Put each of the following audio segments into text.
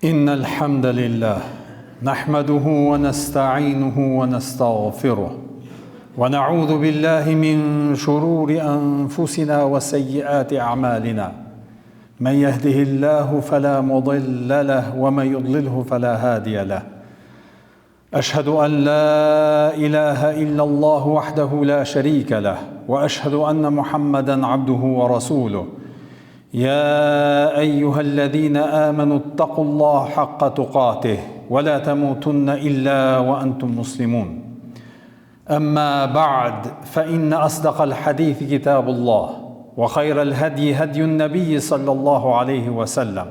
إن الحمد لله نحمده ونستعينه ونستغفره ونعوذ بالله من شرور أنفسنا وسيئات أعمالنا من يهده الله فلا مضل له ومن يضلله فلا هادي له أشهد أن لا إله إلا الله وحده لا شريك له وأشهد أن محمدا عبده ورسوله يا أيها الذين آمنوا اتقوا الله حق تقاته ولا تموتن إلا وأنتم مسلمون أما بعد فإن أصدق الحديث كتاب الله وخير الهدي هدي النبي صلى الله عليه وسلم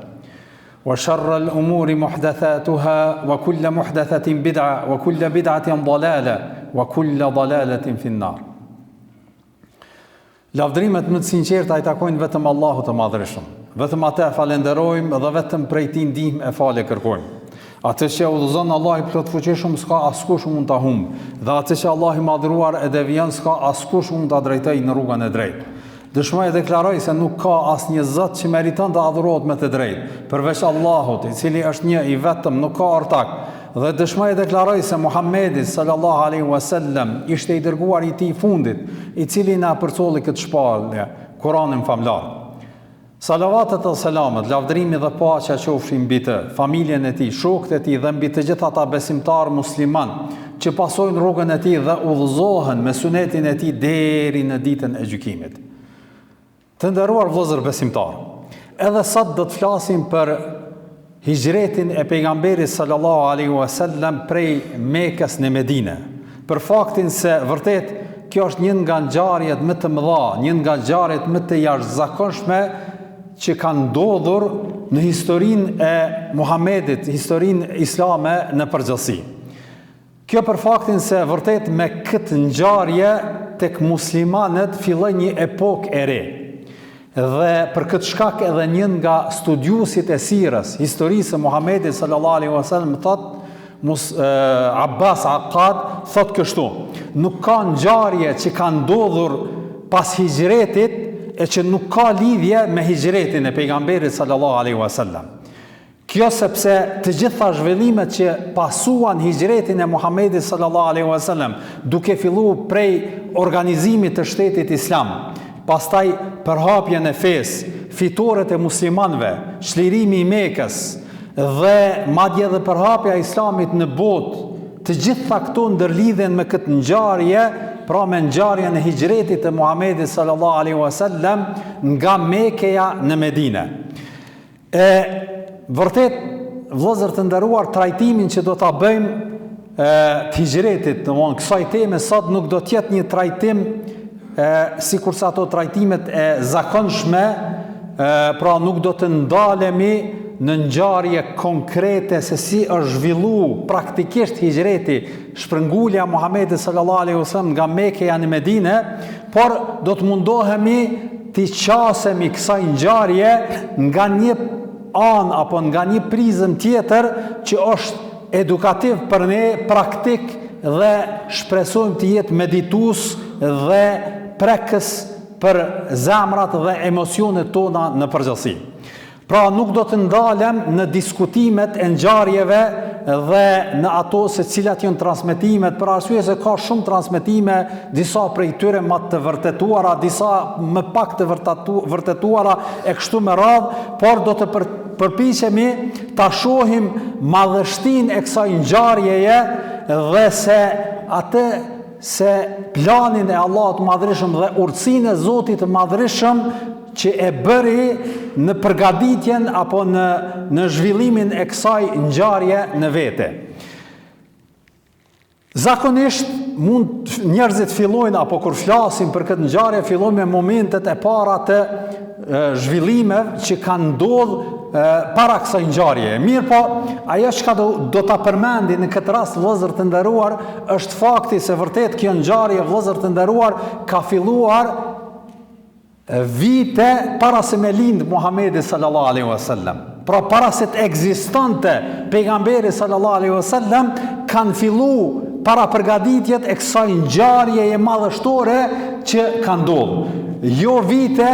وشر الأمور محدثاتها وكل محدثة بدعة وكل بدعة ضلالة وكل ضلالة في النار. Lavdrimet më të sinqerta i takojnë vetëm Allahut të Madhërisëm. Vetëm atë falenderojmë dhe vetëm prej tij ndihmë e falë kërkojmë. Atë që udhëzon Allahu i plotfuqishëm s'ka askush mund ta humbë, dhe atë që Allahu i madhëruar e devijon s'ka askush mund ta drejtojë në rrugën e drejtë. Dëshmoj e deklaroj se nuk ka asnjë Zot që meriton të adhurohet me të drejtë, përveç Allahut, i cili është një i vetëm, nuk ka ortak. Dhe dëshmoj e deklaroj se Muhamedi sallallahu alaihi wasallam ishte i dërguar i tij fundit, i cili na përcolli këtë shpallje, Kur'anin famlar. Salavatet dhe selamet, lavdrimi dhe paqja qofshin mbi të, familjen e tij, shokët e tij dhe mbi të gjithë ata besimtar musliman që pasojnë rrugën e tij dhe udhëzohen me sunetin e tij deri në ditën e gjykimit. Të nderuar vëllezër besimtar, edhe sot do të flasim për hijretin e pejgamberit sallallahu alaihi wasallam prej Mekës në Medinë. Për faktin se vërtet kjo është një nga ngjarjet më të mëdha, një nga ngjarjet më të jashtëzakonshme që kanë ndodhur në historinë e Muhamedit, historinë islame në përgjithësi. Kjo për faktin se vërtet me këtë ngjarje tek muslimanët filloi një epokë e re. Dhe për këtë shkak edhe një nga studiusit e sirës, historisë e Muhamedit sallallahu alaihi wasallam thot Abbas Aqad thot kështu: nuk ka ngjarje që ka ndodhur pas hijretit e që nuk ka lidhje me hijretin e pejgamberit sallallahu alaihi wasallam. Kjo sepse të gjitha zhvillimet që pasuan hijretin e Muhamedit sallallahu alaihi wasallam, duke filluar prej organizimit të shtetit islam, pastaj përhapjen e fesë, fitoret e muslimanëve, çlirimi i Mekës dhe madje edhe përhapja e islamit në botë, të gjitha këto ndërlidhen me këtë ngjarje, pra me ngjarjen e hijretit të Muhamedit sallallahu alaihi wasallam nga Mekëja në Medinë. Vërtet, vëllezër të nderuar, trajtimin që do ta bëjmë të hijretit, domthonë kësaj teme sot nuk do të jetë një trajtim si kurse ato trajtimet e zakonshme, pra nuk do të ndalemi në ngjarje konkrete se si është zhvilluar praktikisht hijreti, shpërngulja e Muhamedit sallallahu alaihi wasallam nga Mekëja në Medinë, por do të mundohemi të qasemi kësaj ngjarje nga një anë apo nga një prizëm tjetër që është edukativ për ne, praktik, dhe shpresojmë të jetë meditues dhe prekës për zemrat dhe emocionet tona në përgjithësi. Pra nuk do të ndalem në diskutimet e ngjarjeve dhe në ato se cilat janë transmetimet, për arsye se ka shumë transmetime, disa prej tyre më të vërtetuara, disa më pak të vërtetuara e kështu me radhë, por do të përpiqemi ta shohim madhështinë e kësaj ngjarjeje dhe se planin e Allahut të Madhërisëm dhe urtësinë e Zotit të Madhërisëm që e bëri në përgatitjen apo në zhvillimin e kësaj ngjarje në vete. Zakonisht njerëzit fillojnë, apo kur flasin për këtë ngjarje, fillojnë me momentet e para të zhvillimeve që kanë ndodhur para kësaj ngjarje. Mirë po, ajo që do ta përmendi në këtë rast, vëllezër të nderuar, është fakti se vërtet kjo ngjarje, vëllezër të nderuar, ka filluar vite para se me lind Muhamedi sallallahu alaihi wasallam. Pra para se të ekzistonte pejgamberi sallallahu alaihi wasallam, kanë filluar para përgatitjet e kësaj ngjarje e madhështore që ka ndodhur. Jo vite,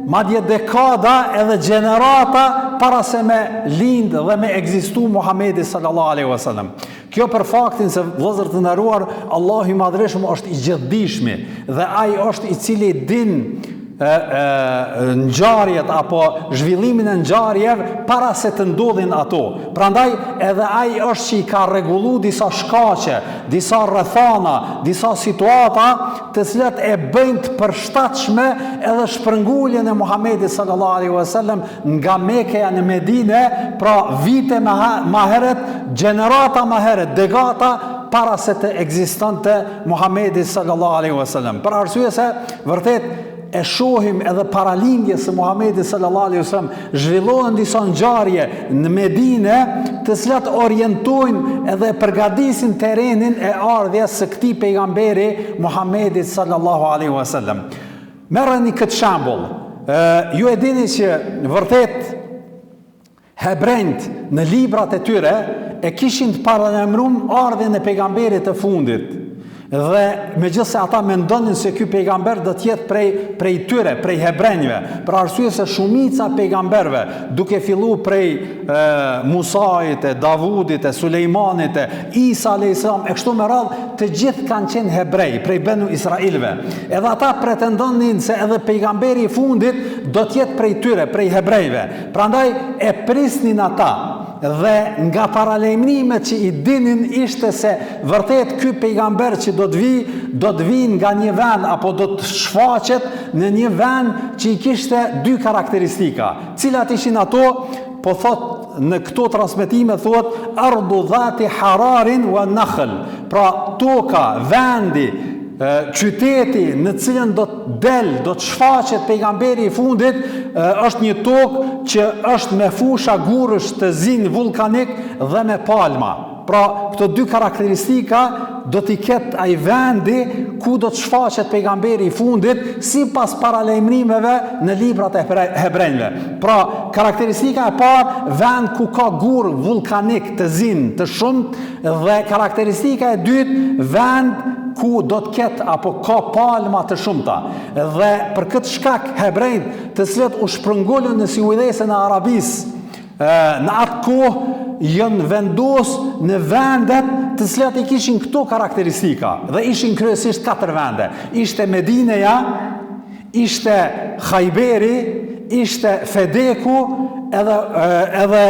madje dekada edhe gjenerata para se me lind dhe me ekzistu Muhamedi sallallahu alaihi wasallam. Kjo për faktin se vëllezër të nderuar, Allahu i Madhreshëm është i gjithdijshmi dhe ai është i cili din ngjarjet apo zhvillimin e ngjarjeve para se të ndodhin ato. Prandaj edhe ai është që i ka rregullu disa shkaqe, disa rrethana, disa situata të cilat e bëjnë të përshtatshme edhe shpërnguljen e Muhamedit sallallahu alaihi wasallam nga Mekja në Medinë, pra vite më herët, gjenerata më herët, dekada para se të ekzistonte Muhamedi sallallahu alaihi wasallam. Për arsye se vërtet e shohim edhe paralindjes së Muhamedit sallallahu alaihi wasallam, zhvillohen disa ngjarje në Medinë, të cilat orientojnë edhe përgatisin terrenin e ardhjes së këtij pejgamberi Muhamedit sallallahu alaihi wasallam. Merreni këtë shembull. Ju e dini që vërtet hebrejt në librat e tyre e kishin të paralemruar ardhjen e pejgamberit të fundit. Dhe megjithëse ata mendonin se ky pejgamber do të jetë prej tyre, prej hebrejve, për arsye se shumica pejgamberve, duke filluar prej Musait, Davudit, Sulejmanit, Isa alayhis salam, e kështu me radhë, të gjithë kanë qenë hebrej, prej Benu Israilve. Edhe ata pretendonin se edhe pejgamberi i fundit do të jetë prej tyre, prej hebrejve. Prandaj e prisnin ata. Dhe nga paralajmërimet që i dinin ishte se vërtet ky pejgamber që do të vi nga një vend apo do të shfaqet në një vend që i kishte dy karakteristika. Cilat ishin ato? Po thot në këto transmetime thot ardu dhati hararin wa nakhl. Pra toka, vendi, qyteti në cilën do të do të shfaqet pejgamberi i fundit, është një tokë që është me fusha gurësh të zinj vulkanik dhe me palma. Pra këto dy karakteristika do t'i ketë ai vendi ku do të shfaqet pejgamberi i fundit sipas paralajmërimeve në librat e hebrejve. Pra karakteristika e parë, vend ku ka gurë vulkanik të zinj të shumtë, dhe karakteristika e dytë, vend ku do të ketë apo ka palma të shumta. Dhe për këtë shkak hebrejt, të cilët u shpërngulën në sivillesën e Arabisë, në atë kohë janë vendos në vendet të cilat i kishin këto karakteristika, dhe ishin kryesisht 4 vende. Ishte Medineja, ishte Khajberi, ishte Fedeku, edhe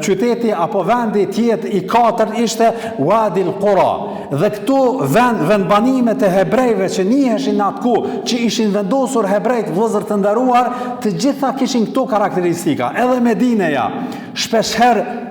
qyteti apo vendi tjetër i 4 ishte Wadi al-Qura. Dhe këto vendbanimet e hebrejve që njiheshin në atë kohë, që ishin vendosur hebrejt, vëllezër të nderuar, të gjitha kishin këto karakteristika. Edhe Medineja, shpeshherë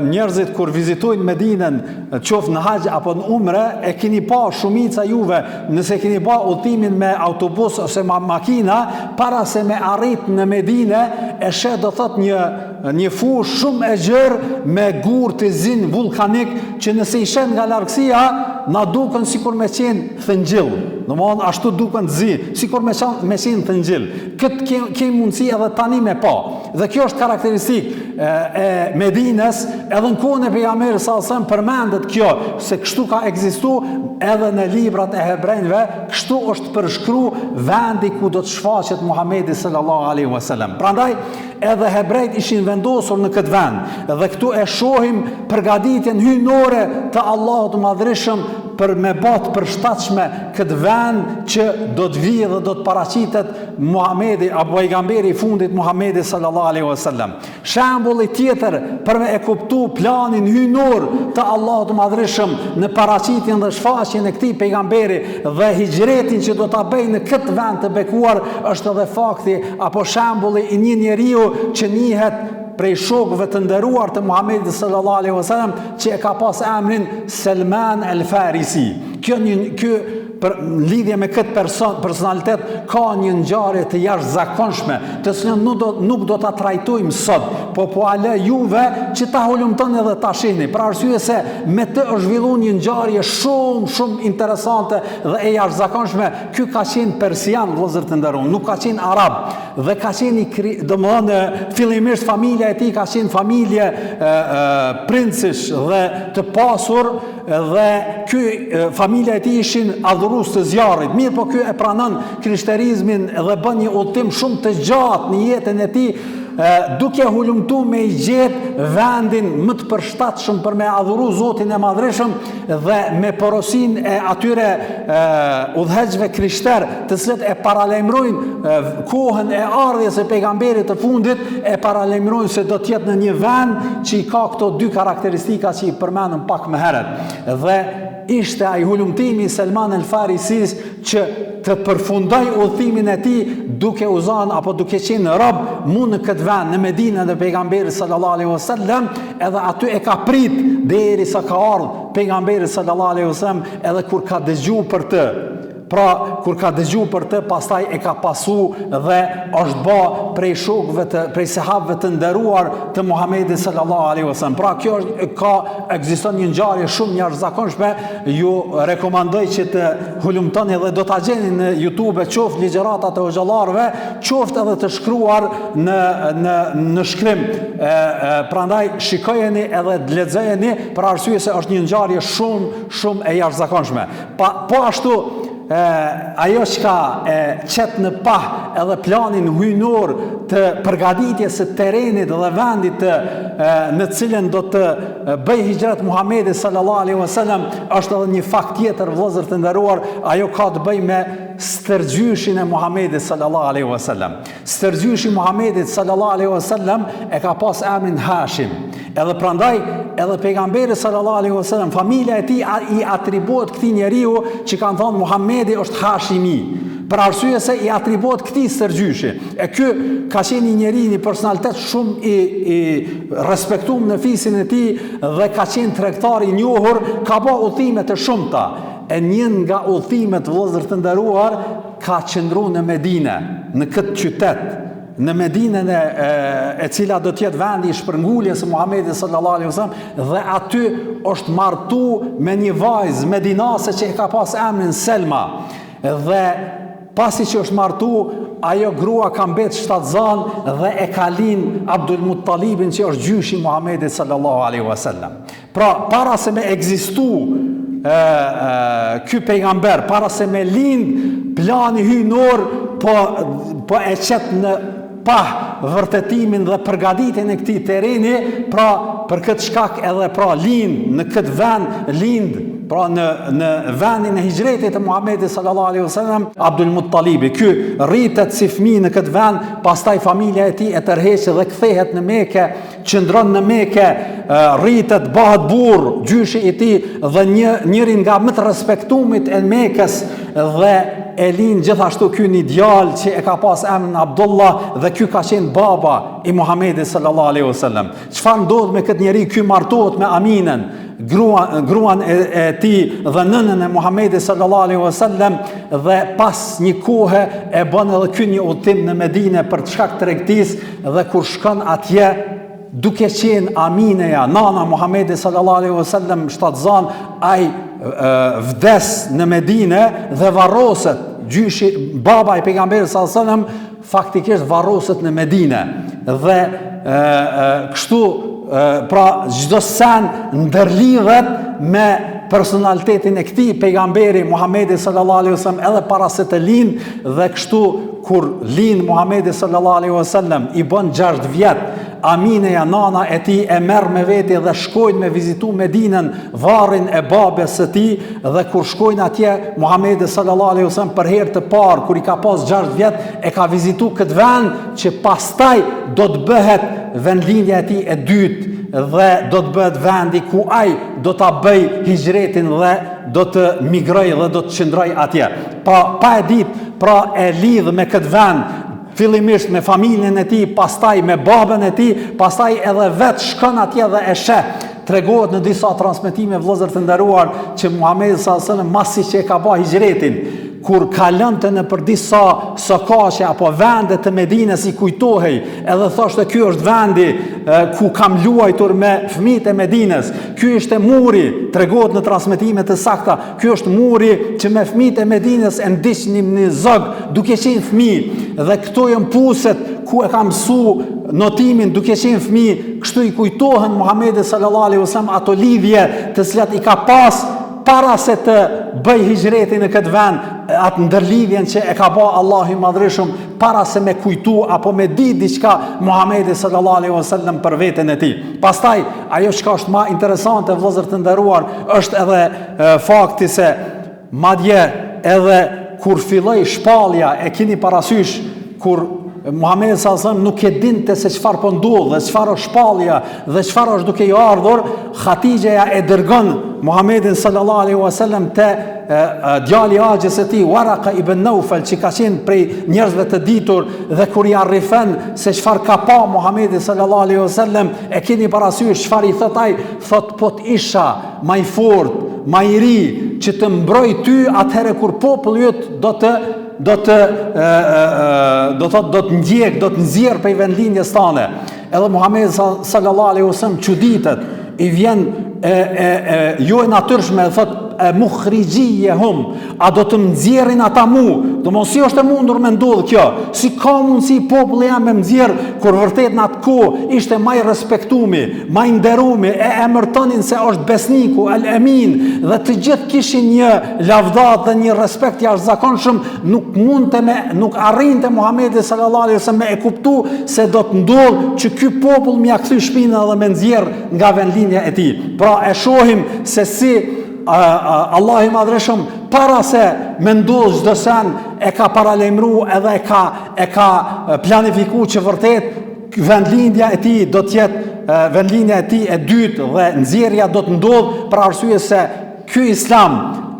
njerëzit kur vizitojnë Medinën, qoftë në haxh apo në umre, e keni pa shumica juve, nëse keni pa udhëtimin me autobus ose makina, para se me arrit në Medinë, e sheh do thot një fushë shumë e gjerë me gurë të zinj vulkanik, që nëse i shen nga largësia, na duken sikur me qenë thëngjil. Domthonë ashtu duken zi, sikur me qenë thëngjil. Këtë ke mundësi edhe tani me pa. Dhe kjo është karakteristikë e Medinës, edhe në kohën e pejgamberit sallallahu alajhi wasallam përmendet kjo, se kështu ka ekzistuar edhe në librat e hebrejve, kështu është përshkruar vendi ku do të shfaqet Muhamedi sallallahu alaihi wasallam. Prandaj edhe hebrejt ishin vendosur në këtë vend, dhe këtu e shohim përgatitjen hyjnore të Allahut të Madhreshëm për me bët përshtatshme këtë vend që do të vijë dhe do të paraqitet Muhamedi apo pejgamberi i fundit Muhamedi sallallahu alaihi wasallam. Shembulli tjetër për me e kuptuar planin hyjnor të Allahut të Madhreshëm në paraqitjen dhe shfaqjen e këtij pejgamberi dhe hijretin që do ta bëjë në këtë vend të bekuar, është edhe fakti apo shembulli i një njeriu që njihet prej shokëve të nderuar të Muhamedit sallallahu alaihi wasallam, që e ka pas emrin Salman al-Farisi. Kjo për lidhje me këtë personalitet ka një ngjarje të jashtëzakonshme, të cilën nuk do ta trajtojmë sot, po a lë juve që ta hulumtoni edhe ta shihni, për arsye se me të është zhvilluar një ngjarje shumë interesante dhe e jashtëzakonshme. Ky ka qenë persian, vëllezër të nderuar, nuk ka qenë arab, dhe ka qenë domethënë fillimisht familja e tij ka qenë familje princesh dhe të pasur, dhe ky familja e tij ishin adhurues të zjarrit. Mirë, po ky e pranon krishterizmin dhe bën një udhtim shumë të gjatë në jetën e tij, duke hulumtu me i gjetë vendin më të përshtatshëm për me adhuru Zotin e Madhreshëm dhe me porosin e atyre udhëheqëve krishter të cilët e paralajmërojnë kohën e ardhjes e pejgamberit të fundit, e paralajmërojnë se do t'jetë në një vend që i ka këto dy karakteristika që i përmenëm pak më herët. Dhe ishte ai hulumtimi i Selman el-Farisis që të përfundoj udhëtimin e tij duke u zënë apo duke qenë rob mund në këtë vend në Medinë dhe pejgamberi sallallahu alaihi wasallam, edhe aty e ka prit derisa ka ardhur pejgamberi sallallahu alaihi wasallam, edhe kur ka dëgjuar për të. Pra, kur ka dëgjuar për të, pastaj e ka pasu dhe është bë prej shokëve prej sahabëve të nderuar të Muhamedit sallallahu alaihi wasallam. Pra, kjo ekziston një ngjarje shumë e jashtëzakonshme. Ju rekomandoj që të hulumtoni dhe do ta gjeni në YouTube, qoftë ligjëratat e hoxhallarëve, qoftë edhe të shkruar në shkrim. Prandaj shikojeni edhe lexojeni për arsye se është një ngjarje shumë e jashtëzakonshme. Po ashtu ajo çka qet në pah edhe planin hyjnor të përgatitjes së terrenit dhe vendit në cilën do të bëj hijret Muhamedi sallallahu alaihi wasallam është edhe një fakt tjetër, vëllezër të nderuar. Ajo ka të bëjë me stërgjyshin e Muhamedit sallallahu alaihi wasallam. Stërgjyshi Muhamedit sallallahu alaihi wasallam e ka pas emrin Hashim. Edhe prandaj edhe pejgamberi sallallahu alaihi wasallam, familja e tij i atribuohet këtij njeriu që kanë thënë Muhamedi është Hashimi, për arsye se i atribuohet këtij stërgjyshi. E ky ka qenë një njeri, një personalitet shumë i respektuar në fisin e tij dhe ka qenë tregtar i njohur, ka bërë udhime të shumta. E një nga udhimet, vëllezër të nderuar, ka qëndruar në Medinë, në këtë qytet, në Medinën e cila do t'jetë vendi i shpërnguljes së Muhamedit sallallahu alaihi wasallam, dhe aty është martu me një vajzë medinase që e ka pas emrin Selma. Dhe pasi që është martu, ajo grua ka mbet shtatzan dhe e ka lind Abdul Muttalibin që është gjyshi Muhamedit sallallahu alaihi wasallam. Pra, para se me ekzistu ky pejgamber, para se me lind plani hyjnor, po e qet në pah vërtetimin dhe përgatitjen e këtij terreni, pra për këtë shkak edhe pra lind në këtë vend, lind pra në vendin e hijretit të Muhamedit sallallahu alaihi wasallam Abdul Muttalibi. Ky rritet si fëmijë në këtë vend, pastaj familja e tij e tërheqet dhe kthehet në Mekë, qëndron në Mekë, rritet, bëhet burr, gjyshi i tij dhe njëri nga më të respektuamit e Mekës, dhe e lind gjithashtu ky një djalë që e ka pas emrin Abdullah, dhe ky ka qenë baba i Muhamedit sallallahu alaihi wasallam. Çfarë ndodh me këtë njeri? Ky martohet me Aminën, gruan e tij dhe nënën e Muhamedit sallallahu alaihi wasallam, dhe pas një kohe e bën edhe ky një udhtim në Medinë për shkak të tregtisë, dhe kur shkon atje, duke qenë Amineja, nana Muhamedit sallallahu alaihi wasallam shtatzan, ai vdes në Medinë dhe varroset. Gjyshi, baba i pejgamberit sallallahu alaihi wasallam faktikisht varroset në Medinë, dhe kështu pra çdo sen ndërlidhet me personalitetin e këtij pejgamberi Muhamedi sallallahu alaihi wasallam edhe para se të lind, dhe kështu kur lind Muhamedi sallallahu alaihi wasallam i bën 6 vjet, Amineja, nana e tij, e merr me veti dhe shkojnë me vizitu Medinën, varrin e babes së tij, dhe kur shkojnë atje, Muhamedi sallallahu alaihi wasallam për herë të parë kur i ka pas 6 vjet, e ka vizitu këtë vend që pastaj do të bëhet vendlindja e tij e dytë, dhe do të bëhet vendi ku ai do ta bëj hijretin dhe do të migroj dhe do të qëndroj atje. Pa e ditë, pra e lidh me këtë vend, fillimisht me familjen e tij, pastaj me babën e tij, pastaj edhe vetë shkon atje dhe e sheh. Tregohet në disa transmetime, vëllezër të nderuar, që Muhamedi sallallahu alaihi wasallam masi që e ka bërë hijretin, kur kalonte në për disa sokaqe apo vende të Medinës, i kujtohej, edhe thoshte ky është vendi ku kam luajtur me fëmijët e Medinës, ky ishte muri, tregohet në transmetime të sakta, ky është muri që me fëmijët e Medinës e ndiqnim në zog duke qenë fëmijë, dhe këto janë puset ku e ka mësu notimin duke qenë fëmijë. Kështu i kujtohen Muhamedi sallallahu alaihi wasallam ato lidhje të cilat i ka pas para se të bëj hijreti në këtë vend, atë ndërlidhjen që e ka bë Allahu i Madhreshëm, para se me kujtu apo me di diçka Muhamedi sallallahu alaihi wasallam për veten e tij. Pastaj ajo çka është më interesante, vëllezër të nderuar, është edhe fakti se madje edhe kur filloi shpallja, e keni parasysh kur Muhamedi sallallahu alaihi wasallam nuk e dinte se çfarë po ndodh dhe çfarë është shpallja dhe çfarë është duke i ardhur, Hatixheja e dërgon Muhamedin sallallahu alaihi wasallam te djali i Axhës e tij, Waraka ibn Naufal, që ka qenë prej njerëzve të ditur, dhe kur i arrifen se çfarë ka pa Muhamedi sallallahu alaihi wasallam, e keni parasysh çfarë i thot ai? Thot, po të isha më i fortë, më i ri, që të mbroj ty atëherë kur populli yt do të ndjek, do të nxjerr prej vendlinjes tane. Edhe Muhamedi sallallahu alaihi wasallam çuditet, i vjen jo e natyrshme, thot mukhrijiyhum, a do të nxjerrin ata mu? Do mos si është e mundur me ndodh kjo? Si ka mundësi populli jam me nxjerr, kur vërtet në atë kohë ishte më i respektuemi, më i nderumi, e emërtonin se është besniku, el emin, dhe të gjithë kishin një lavdat dhe një respekt jashtëzakonshëm. Nuk arrinte Muhamedi sallallahu alaihi wasallam me e kuptu se do të ndodh që ky popull m'ia kthy shpinën dhe me nxjerr nga vendlinja e tij. Pra e shohim se si Allah i Madhreshëm para se me ndodh çdo sen e ka paralajmëruar edhe e ka planifikuar që vërtet vendlindja e tij do të jetë vendlinja e tij e dytë dhe nxjerrja do të ndodh, për arsye se ky Islam,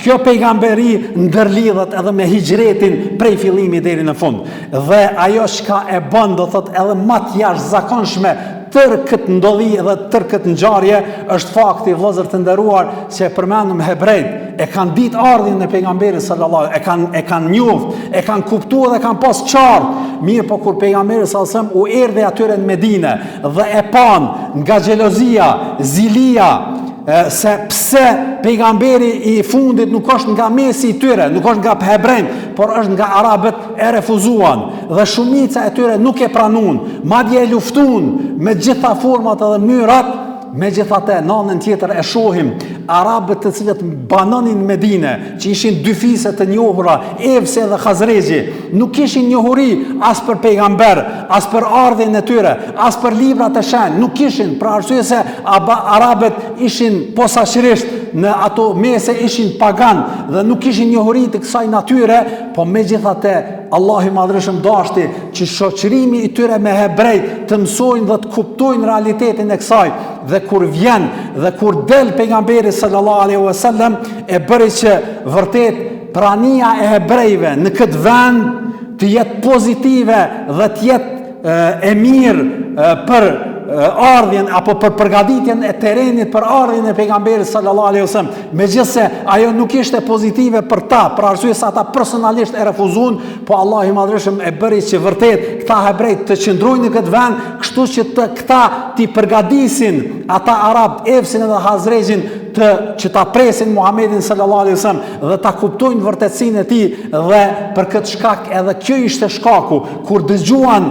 kjo pejgamberi ndërlidhet edhe me hijretin prej fillimi deri në fund. Dhe ajo çka e bën, do thot, edhe më të jashtëzakonshme tër këtë ndodhi dhe tër këtë ngjarje është fakti, vëllezër të nderuar, që e përmendëm hebrejt, e kanë ditë ardhin e pejgamberit sallallahu alaihi wasallam, e kanë njoft, e kanë kuptuar dhe kanë pas qartë. Mirë, po kur pejgamberi sallallahu alaihi wasallam u erdhi atyre në Medinë dhe e pan nga xhelozia, zilia, se pse pejgamberi i fundit nuk është nga mesi i tyre, nuk është nga hebrejt, por është nga arabët, e refuzuan dhe shumica e tyre nuk e pranuan, madje e luftuan me gjitha format edhe mënyrat. Megjithatë, në anën tjetër e shohim arabët të cilët banonin Medinë, që ishin dy fise të njohura, Evsi dhe Khazrexhi, nuk kishin njohuri as për pejgamber, as për ardhjen e tyre, as për librat e shenjtë, nuk kishin, për arsye se arabët ishin posaçërisht në ato mese ishin pagan dhe nuk kishin njohuri të kësaj natyre, po megjithatë Allah i Madhreshëm dashti që shoqërimi i tyre me hebrejt të mësojnë dhe të kuptojnë realitetin e kësaj. Dhe kur vjen dhe kur del pejgamberi sallallahu alaihi wasallam, e bëri që vërtet prania e hebrejve në këtë vend të jetë pozitive dhe të jetë e mirë për ardhjen apo për përgatitjen e terrenit për ardhjen e pejgamberit sallallahu alaihi wasallam. Megjithse ajo nuk ishte pozitive për ta, për arsye se ata personalisht e refuzuan, po Allah i Madhreshëm e bëri që vërtet këta hebrejt të qëndrojnë në këtë vend, kështu që këta t'i përgatisin ata arab, Evsin dhe Khazrexhin, që ta presin Muhamedin sallallahu alaihi wasallam dhe ta kuptojnë vërtetësinë e tij. Dhe për këtë shkak edhe kjo ishte shkaku kur dëgjuan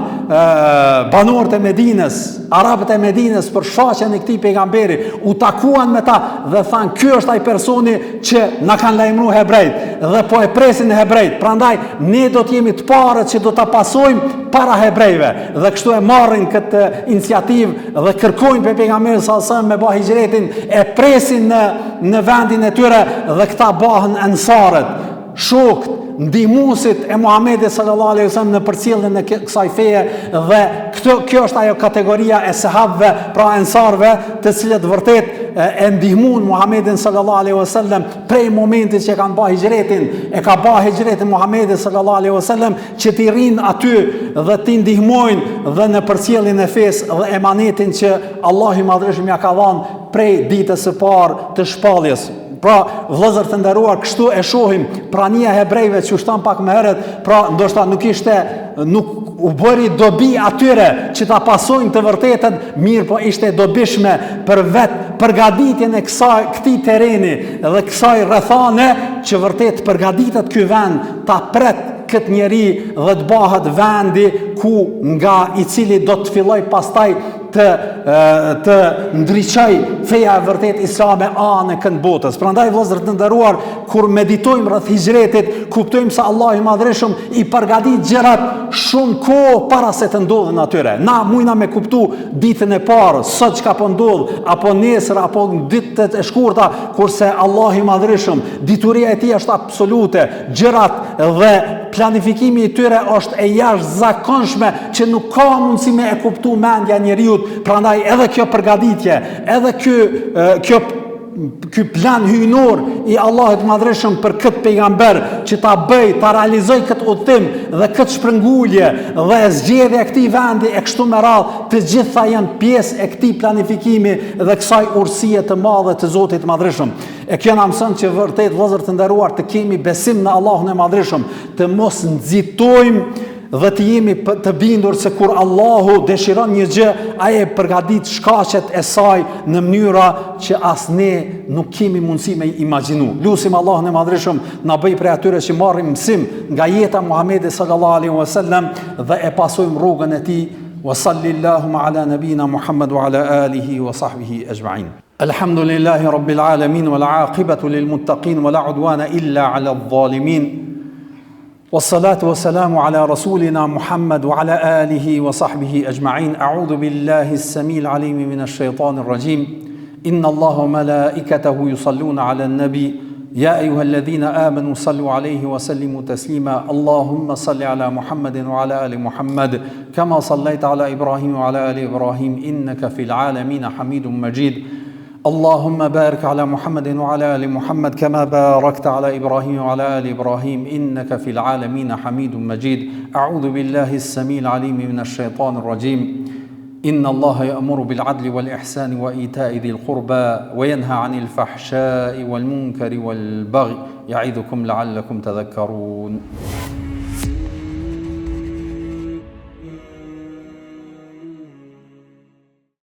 banorët e Medinës, arabët e Medinës për shfaqjen e këtij pejgamberi, u takuan me ta dhe thanë, ky është ai personi që na kanë lajmëruar hebrejt dhe po e presin hebrejt. Prandaj ne do të jemi të parët që do ta pasojmë para hebrejve. Dhe kështu e marrin këtë iniciativë dhe kërkojnë pe pejgamberin sallallahu alaihi wasallam me bë hijretin, e presin në vendin e tyre dhe këta bëhen ansarët, shokët, ndihmuesit e Muhamedit sallallahu alaihi wasallam në përcjelljen e kësaj feje. Dhe kjo është ajo kategoria e sahabëve, pra ansarëve, të cilët vërtet e ndihmuan Muhamedit sallallahu alaihi wasallam prej momentit që kanë bërë hijretin. E ka bërë hijretin Muhamedi sallallahu alaihi wasallam që t'i rinë aty dhe t'i ndihmojnë dhe në përcjelljen e fesë dhe emanetin që Allahu i Madhreshëm ja ka dhënë prej ditës së parë të shpalljes. Pra, vëllezër të nderuar, kështu e shohim prania e hebrejve që u shtan pak më herët, pra ndoshta nuk u bëri dobi atyre që ta pasojnë të vërtetën, mirë, po ishte dobishme për vetë përgatitjen e këtij terreni dhe kësaj rrethane që vërtet përgatitet ky vend ta pret këtë njeri dhe të bëhet vendi nga i cili do të filloj pastaj të ndriçoj feja e vërtet islame anë kënd botës. Prandaj vëllezër të nderuar, kur meditojmë rreth hijretit, kuptojmë se Allahu i Madhreshëm i përgatit gjërat shumë kohë para se të ndodhin atyre. Na mujna me kuptu ditën e parë, sot çka po ndodh, apo nesër, apo ditët e shkurta, kurse Allahu i Madhreshëm, dituria e tij është absolute, gjërat dhe planifikimi i tyre është e jashtëzakonshme që nuk ka mundësi me e kuptu mendja njeriu. Prandaj edhe kjo përgatitje, edhe ky plan hyjnor i Allahut Madhreshëm për këtë pejgamber që ta bëj, ta realizoj këtë udhtim dhe këtë shpërngulje dhe zgjedhja e këtij vendi e kështu me radhë, të gjitha janë pjesë e këtij planifikimi dhe kësaj urësie të madhe të Zotit Madhreshëm. E kjo na mëson që vërtet vëllezër të nderuar të kemi besim në Allahun e Madhreshëm, të mos nxitojmë dhe të jemi të bindur se kur Allahu dëshiron një gjë, ai e përgatit shkaqet e saj në mënyra që as ne nuk kemi mundësi me imagjinu. Lutim Allahun e Madhreshëm na bëj prej atyre që marrim mësim nga jeta e Muhamedit sallallahu alaihi wasallam dhe e pasojmë rrugën e tij. Wa sallallahu ala nabina Muhammad wa ala alihi wa sahbihi ajma'in. Alhamdulillahi rabbil alamin wal aqibatu lil muttaqin wa la udwana illa ala adh-dhalimin. والصلاة والسلام على رسولنا محمد وعلى آله وصحبه أجمعين. أعوذ بالله السميع العليم من الشيطان الرجيم. إن الله وملائكته يصلون على النبي يا أيها الذين آمنوا صلوا عليه وسلموا تسليما. اللهم صل على محمد وعلى آل محمد كما صليت على إبراهيم وعلى آل إبراهيم إنك في العالمين حميد مجيد. اللهم بارك على محمد وعلى آل محمد كما باركت على إبراهيم وعلى آل إبراهيم إنك في العالمين حميد مجيد. أعوذ بالله السميع العليم من الشيطان الرجيم. إن الله يأمر بالعدل والإحسان وإيتاء ذي القربى وينهى عن الفحشاء والمنكر والبغي يعظكم لعلكم تذكرون.